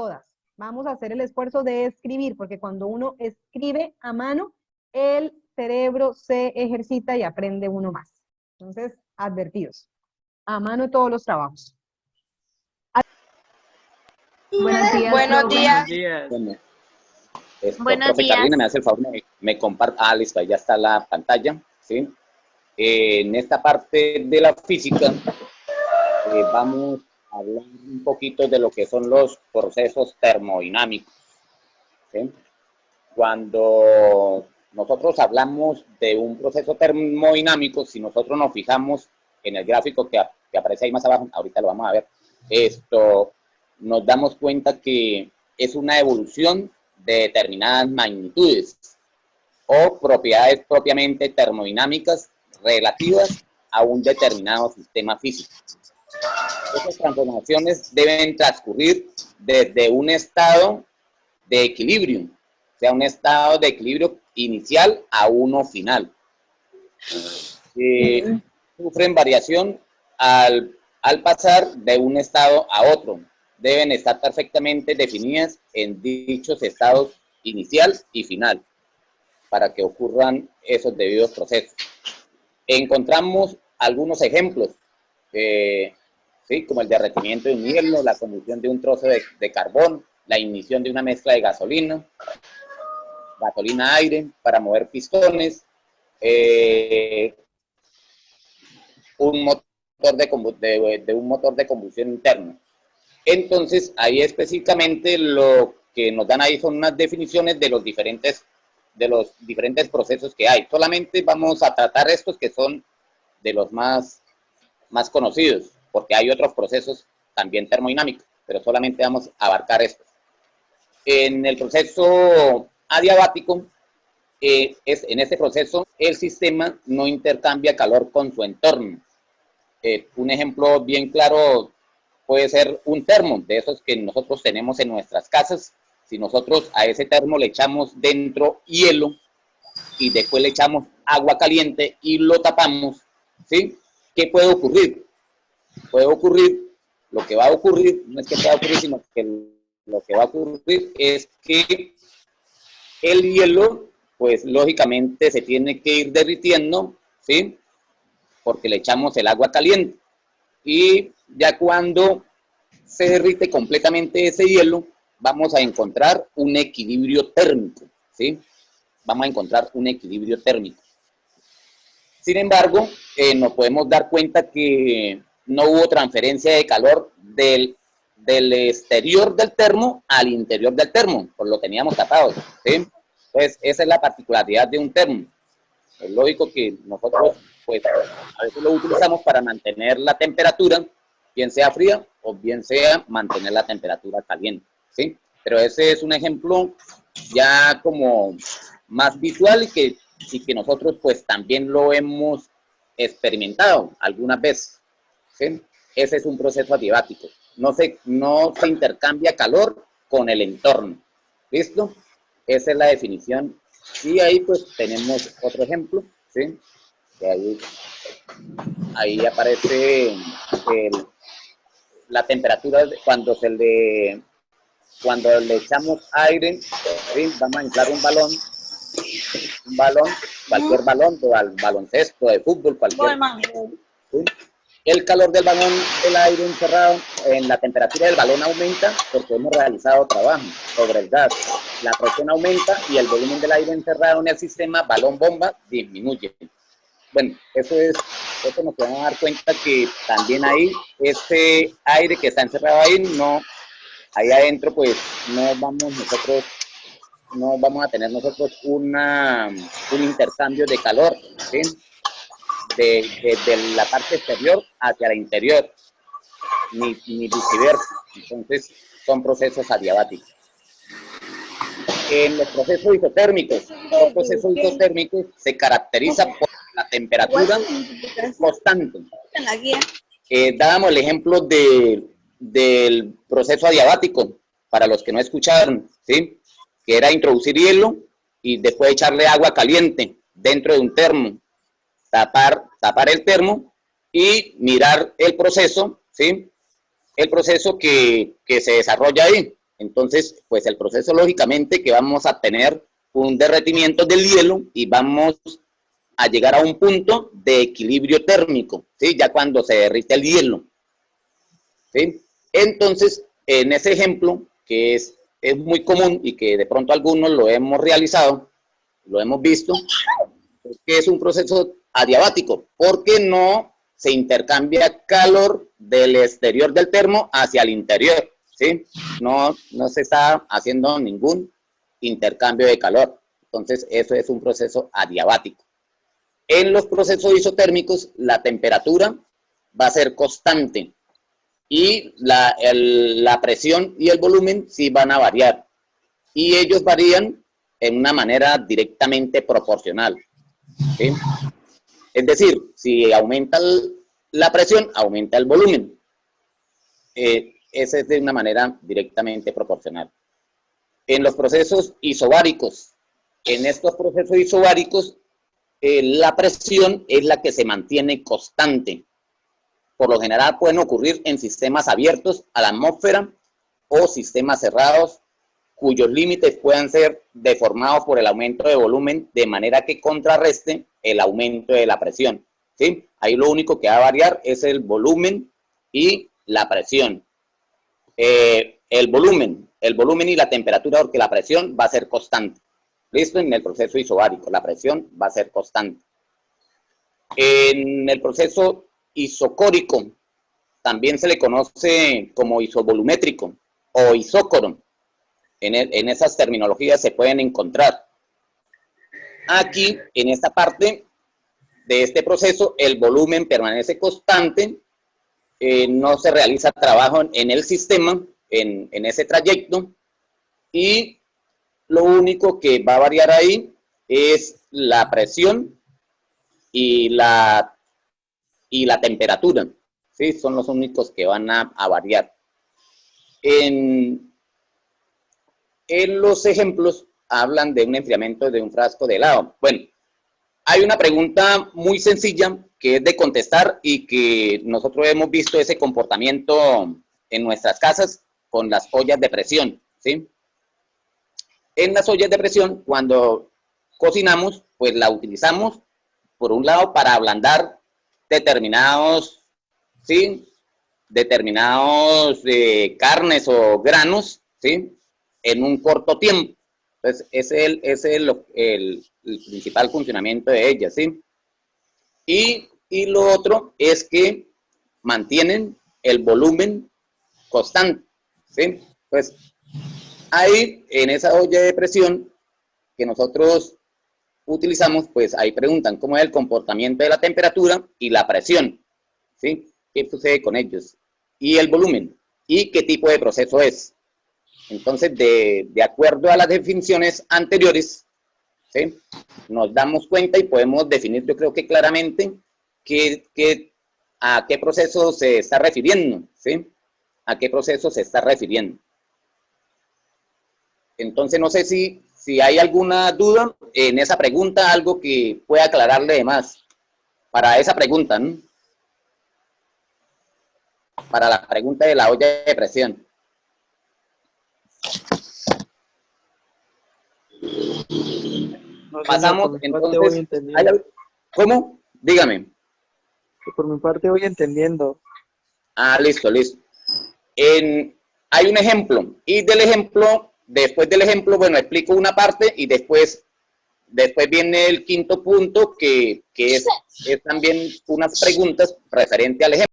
todas. Vamos a hacer el esfuerzo de escribir, porque cuando uno escribe a mano, el cerebro se ejercita y aprende uno más. Entonces, advertidos. A mano todos los trabajos. Buenos días. Buenos días. Bueno, Buenos profe días. Carolina, me hace el favor, me comparta. Listo, ahí ya está la pantalla, ¿sí? En esta parte de la física, vamos a hablar un poquito de lo que son los procesos termodinámicos, ¿sí? Cuando nosotros hablamos de un proceso termodinámico, si nosotros nos fijamos en el gráfico que aparece ahí más abajo, ahorita lo vamos a ver, nos damos cuenta que es una evolución de determinadas magnitudes o propiedades propiamente termodinámicas relativas a un determinado sistema físico. Estas transformaciones deben transcurrir desde un estado de equilibrio, o sea, un estado de equilibrio inicial a uno final. Sufren variación al pasar de un estado a otro. Deben estar perfectamente definidas en dichos estados inicial y final para que ocurran esos debidos procesos. Encontramos algunos ejemplos, ¿sí? Como el derretimiento de un hielo, la combustión de un trozo de carbón, la ignición de una mezcla de gasolina-aire para mover pistones, un motor de combustión interno. Entonces, ahí específicamente lo que nos dan ahí son unas definiciones de los diferentes procesos que hay. Solamente vamos a tratar estos que son de los más conocidos, porque hay otros procesos también termodinámicos, pero solamente vamos a abarcar estos. En el proceso adiabático, en este proceso, el sistema no intercambia calor con su entorno. Un ejemplo bien claro puede ser un termo, de esos que nosotros tenemos en nuestras casas. Si nosotros a ese termo le echamos dentro hielo y después le echamos agua caliente y lo tapamos, ¿sí? ¿Qué puede ocurrir? Lo que va a ocurrir, no es que pueda ocurrir, sino que lo que va a ocurrir es que el hielo, pues lógicamente se tiene que ir derritiendo, ¿sí? Porque le echamos el agua caliente. Y ya cuando se derrite completamente ese hielo, vamos a encontrar un equilibrio térmico, ¿sí? Vamos a encontrar un equilibrio térmico. Sin embargo, nos podemos dar cuenta que no hubo transferencia de calor del exterior del termo al interior del termo, pues lo teníamos tapado, ¿sí? Pues esa es la particularidad de un termo. Es lógico que nosotros, pues, a veces lo utilizamos para mantener la temperatura, bien sea fría o bien sea mantener la temperatura caliente, ¿sí? Pero ese es un ejemplo ya como más visual y que nosotros pues también lo hemos experimentado algunas veces, ¿sí? Ese es un proceso adiabático. No se intercambia calor con el entorno. ¿Listo? Esa es la definición. Y ahí pues tenemos otro ejemplo, ¿sí? Que ahí aparece la temperatura cuando le echamos aire, ¿sí? Vamos a inflar un balón, cualquier balón, o al baloncesto, de fútbol, cualquier. ¿Sí? El calor del balón, el aire encerrado, en la temperatura del balón aumenta porque hemos realizado trabajo sobre el gas. La presión aumenta y el volumen del aire encerrado en el sistema balón-bomba disminuye. Bueno, eso nos podemos dar cuenta que también ahí, ese aire que está encerrado ahí, ahí adentro, pues no vamos a tener nosotros un intercambio de calor, ¿sí? De la parte exterior hacia la interior, ni viceversa. Entonces, son procesos adiabáticos. En los procesos isotérmicos, se caracteriza por la temperatura constante. Dábamos el ejemplo del proceso adiabático, para los que no escucharon, ¿sí? Que era introducir hielo y después echarle agua caliente dentro de un termo, tapar el termo y mirar el proceso, ¿sí? El proceso que se desarrolla ahí. Entonces, pues el proceso lógicamente que vamos a tener un derretimiento del hielo y vamos a llegar a un punto de equilibrio térmico, ¿sí? Ya cuando se derrite el hielo, ¿sí? Entonces, en ese ejemplo, que es muy común y que de pronto algunos lo hemos realizado, lo hemos visto, que es un proceso adiabático, porque no se intercambia calor del exterior del termo hacia el interior, ¿sí? No se está haciendo ningún intercambio de calor. Entonces, eso es un proceso adiabático. En los procesos isotérmicos, la temperatura va a ser constante y la presión y el volumen sí van a variar. Y ellos varían en una manera directamente proporcional, ¿sí? Es decir, si aumenta la presión, aumenta el volumen. Esa es de una manera directamente proporcional. En los procesos isobáricos, en estos procesos isobáricos, la presión es la que se mantiene constante. Por lo general pueden ocurrir en sistemas abiertos a la atmósfera o sistemas cerrados, cuyos límites puedan ser deformados por el aumento de volumen, de manera que contrarreste el aumento de la presión, ¿sí? Ahí lo único que va a variar es el volumen y la presión. El volumen y la temperatura, porque la presión va a ser constante. ¿Listo? En el proceso isobárico, la presión va a ser constante. En el proceso isocórico, también se le conoce como isovolumétrico o isócoro. En esas terminologías se pueden encontrar. Aquí, en esta parte de este proceso, el volumen permanece constante, no se realiza trabajo en el sistema, en ese trayecto, y lo único que va a variar ahí es la presión y la temperatura, ¿sí? Son los únicos que van a variar. En los ejemplos hablan de un enfriamiento de un frasco de helado. Bueno, hay una pregunta muy sencilla que es de contestar y que nosotros hemos visto ese comportamiento en nuestras casas con las ollas de presión, ¿sí? En las ollas de presión, cuando cocinamos, pues la utilizamos, por un lado, para ablandar determinados, ¿sí? Determinados carnes o granos, ¿sí? En un corto tiempo. Entonces, ese es el principal funcionamiento de ellas, ¿sí? Y lo otro es que mantienen el volumen constante, ¿sí? Pues ahí, en esa olla de presión que nosotros utilizamos, pues ahí preguntan cómo es el comportamiento de la temperatura y la presión, ¿sí? ¿Qué sucede con ellos? Y el volumen, y qué tipo de proceso es. Entonces, de acuerdo a las definiciones anteriores, ¿sí? Nos damos cuenta y podemos definir, yo creo que claramente, a qué proceso se está refiriendo, ¿sí? A qué proceso se está refiriendo. Entonces, no sé si hay alguna duda en esa pregunta, algo que pueda aclararle de más para esa pregunta, ¿no? Para la pregunta de la olla de presión. No, Pasamos, entonces, ¿cómo? Dígame. por mi parte voy entendiendo. Ah, listo. Hay un ejemplo, y después del ejemplo, bueno, explico una parte y después viene el quinto punto, que es también unas preguntas referente al ejemplo.